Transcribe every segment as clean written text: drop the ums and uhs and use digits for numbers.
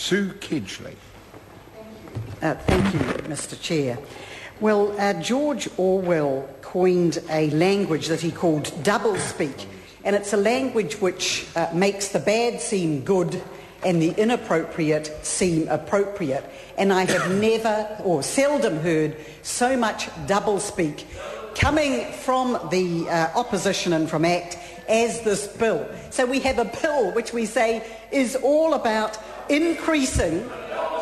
Sue Kidgley. Thank you, Mr. Chair. Well, George Orwell coined a language that he called doublespeak, and it's a language which makes the bad seem good and the inappropriate seem appropriate. And I have never or seldom heard so much doublespeak coming from the opposition and from ACT as this bill. So we have a bill which we say is all about increasing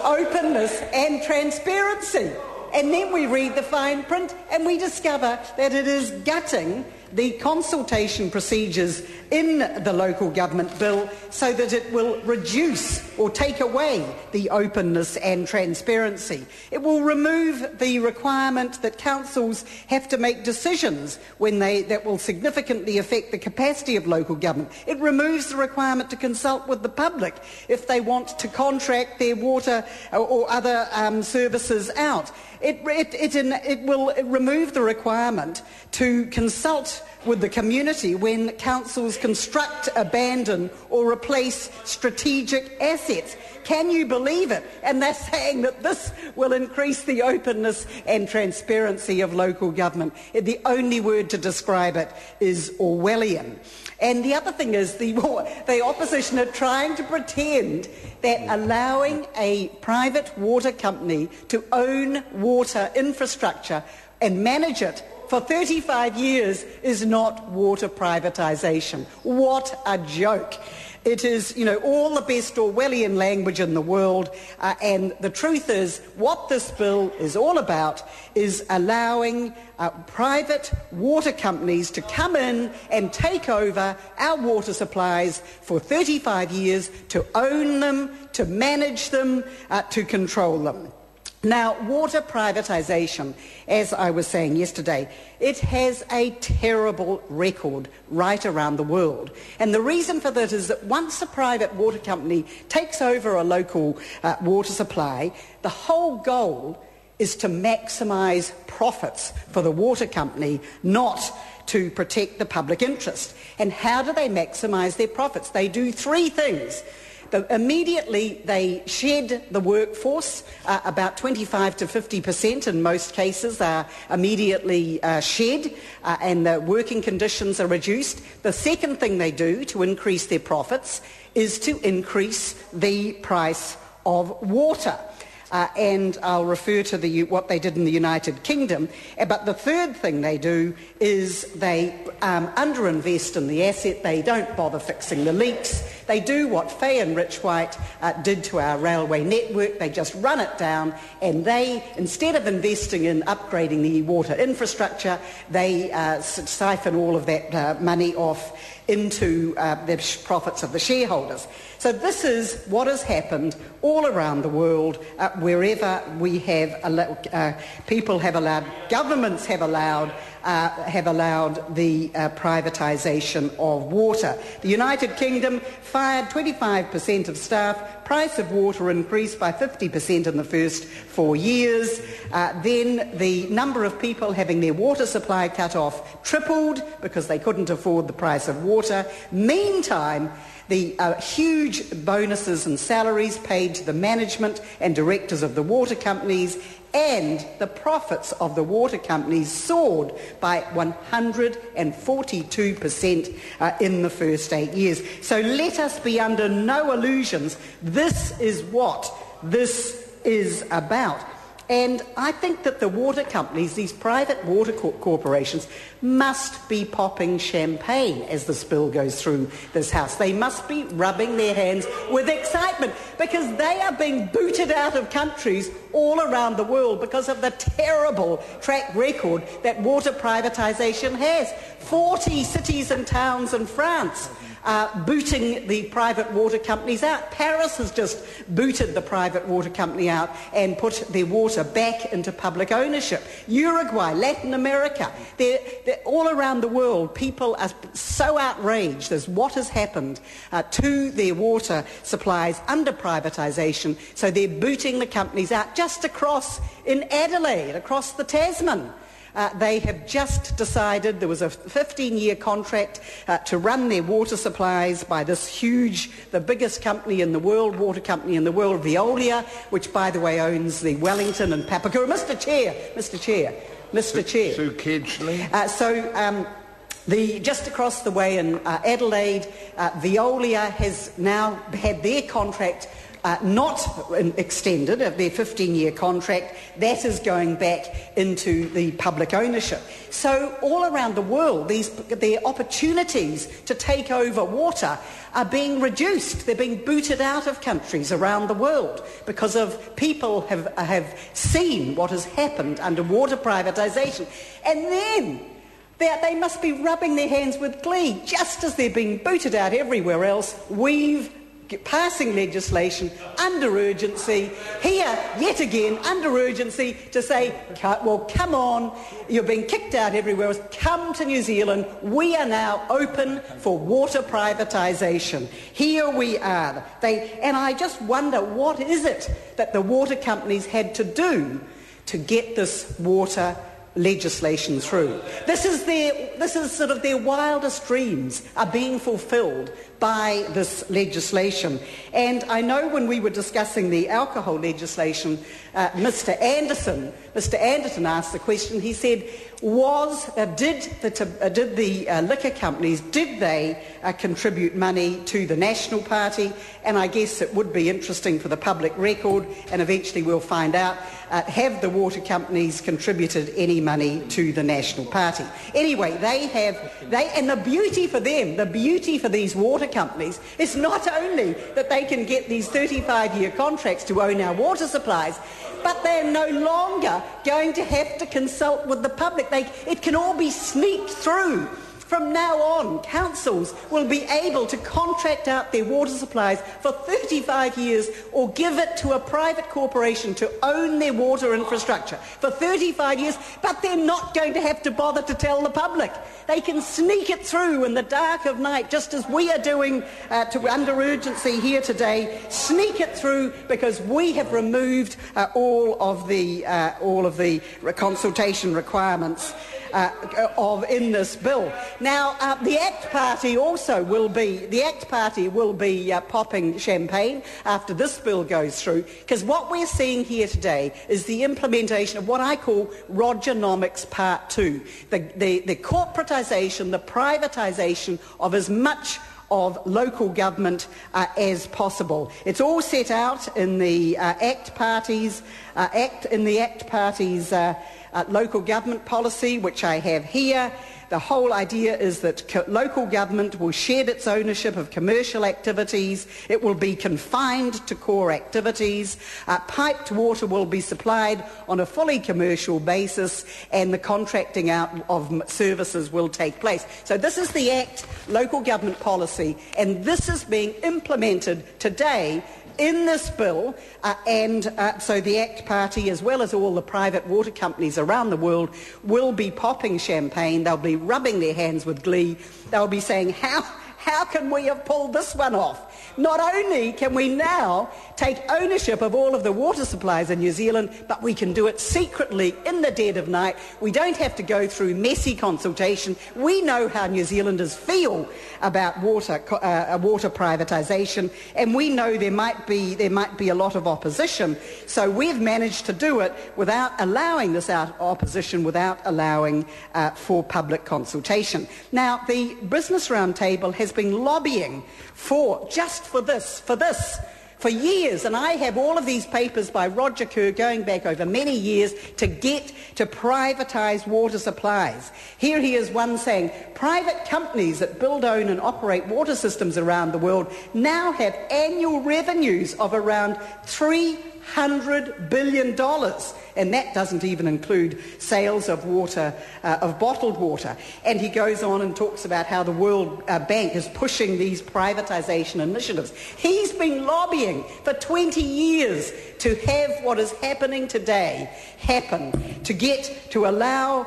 openness and transparency. And then we read the fine print and we discover that it is gutting the consultation procedures in the local government bill so that it will reduce or take away the openness and transparency. It will remove the requirement that councils have to make decisions that will significantly affect the capacity of local government. It removes the requirement to consult with the public if they want to contract their water or other services out. It will remove the requirement to consult with the community when councils construct, abandon or replace strategic assets. Can you believe it? And they're saying that this will increase the openness and transparency of local government. The only word to describe it is Orwellian. And the other thing is the opposition are trying to pretend that allowing a private water company to own water infrastructure and manage it for 35 years is not water privatisation. What a joke. It is, all the best Orwellian language in the world, and the truth is what this bill is all about is allowing private water companies to come in and take over our water supplies for 35 years, to own them, to manage them, to control them. Now, water privatisation, as I was saying yesterday, it has a terrible record right around the world. And the reason for that is that once a private water company takes over a local water supply, the whole goal is to maximise profits for the water company, not to protect the public interest. And how do they maximise their profits? They do three things. Immediately they shed the workforce, about 25 to 50% in most cases are immediately shed, and the working conditions are reduced. The second thing they do to increase their profits is to increase the price of water. And I'll refer to what they did in the United Kingdom. But the third thing they do is they underinvest in the asset. They don't bother fixing the leaks. They do what Fay and Rich White did to our railway network. They just run it down, and they, instead of investing in upgrading the water infrastructure, they siphon all of that money off into the profits of the shareholders. So this is what has happened all around the world, wherever we have people have allowed, governments have allowed the privatisation of water. The United Kingdom fired 25% of staff. Price of water increased by 50% in the first 4 years. Then the number of people having their water supply cut off tripled because they couldn't afford the price of water. Meantime, the huge bonuses and salaries paid to the management and directors of the water companies and the profits of the water companies soared by 142% in the first 8 years. So let us be under no illusions. This is what this is about. And I think that the water companies, these private water corporations, must be popping champagne as this bill goes through this House. They must be rubbing their hands with excitement because they are being booted out of countries all around the world because of the terrible track record that water privatisation has. 40 cities and towns in France booting the private water companies out. Paris has just booted the private water company out and put their water back into public ownership. Uruguay, Latin America, they're all around the world, people are so outraged as what has happened to their water supplies under privatisation, so they're booting the companies out just across in Adelaide, across the Tasman. They have just decided there was a 15-year contract to run their water supplies by this huge, the biggest company in the world, water company in the world, Veolia, which, by the way, owns the Wellington and Papakura. Mr Chair. Sue Kedgley. Just across the way in Adelaide, Veolia has now had their contract not extended, of their 15-year contract. That is going back into the public ownership. So all around the world, their opportunities to take over water are being reduced. They're being booted out of countries around the world because of people have seen what has happened under water privatisation. And then they must be rubbing their hands with glee. Just as they're being booted out everywhere else, we've passing legislation under urgency, here yet again under urgency, to say, well, come on, you're being kicked out everywhere else, come to New Zealand, we are now open for water privatisation. Here we are. And I just wonder, what is it that the water companies had to do to get this water legislation through? This is sort of their wildest dreams are being fulfilled by this legislation. And I know when we were discussing the alcohol legislation, Mr. Anderson asked the question. He said, did the liquor companies, did they contribute money to the National Party? And I guess it would be interesting for the public record, and eventually we'll find out, have the water companies contributed any money to the National Party? Anyway, and the beauty for them, the beauty for these water companies is not only that they can get these 35-year contracts to own our water supplies, but they're no longer going to have to consult with the public. It can all be sneaked through. From now on, councils will be able to contract out their water supplies for 35 years or give it to a private corporation to own their water infrastructure for 35 years, but they're not going to have to bother to tell the public. They can sneak it through in the dark of night, just as we are doing under urgency here today. Sneak it through, because we have removed all of the consultation requirements in this bill. Now, the ACT Party also will be popping champagne after this bill goes through, because what we're seeing here today is the implementation of what I call Rogernomics Part 2, the corporatisation, the privatisation of as much of local government as possible. It's all set out in the ACT Party's local government policy, which I have here. The whole idea is that local government will shed its ownership of commercial activities. It will be confined to core activities. Piped water will be supplied on a fully commercial basis, and the contracting out of services will take place. So this is the ACT local government policy, and this is being implemented today in this bill, so the ACT Party, as well as all the private water companies around the world, will be popping champagne. They'll be rubbing their hands with glee. They'll be saying, how can we have pulled this one off? Not only can we now take ownership of all of the water supplies in New Zealand, but we can do it secretly in the dead of night. We don't have to go through messy consultation. We know how New Zealanders feel about water privatisation, and we know there might be a lot of opposition. So we've managed to do it without allowing this opposition, without allowing for public consultation. Now, the Business Roundtable has been lobbying for years, and I have all of these papers by Roger Kerr going back over many years to get to privatise water supplies. Here he is one saying, private companies that build, own and operate water systems around the world now have annual revenues of around $300 billion. And that doesn't even include sales of water, of bottled water. And he goes on and talks about how the World Bank is pushing these privatisation initiatives. He's been lobbying for 20 years to have what is happening today happen, to allow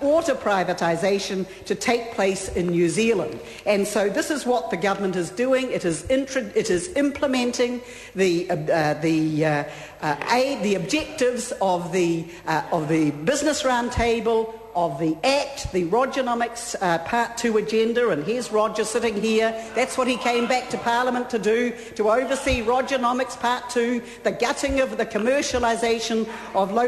water privatisation to take place in New Zealand. And so this is what the government is doing. It is implementing the objectives of the Business Roundtable, of the Act, the Rogernomics Part 2 agenda, and here's Roger sitting here. That's what he came back to Parliament to do, to oversee Rogernomics Part 2, the gutting of the commercialisation of local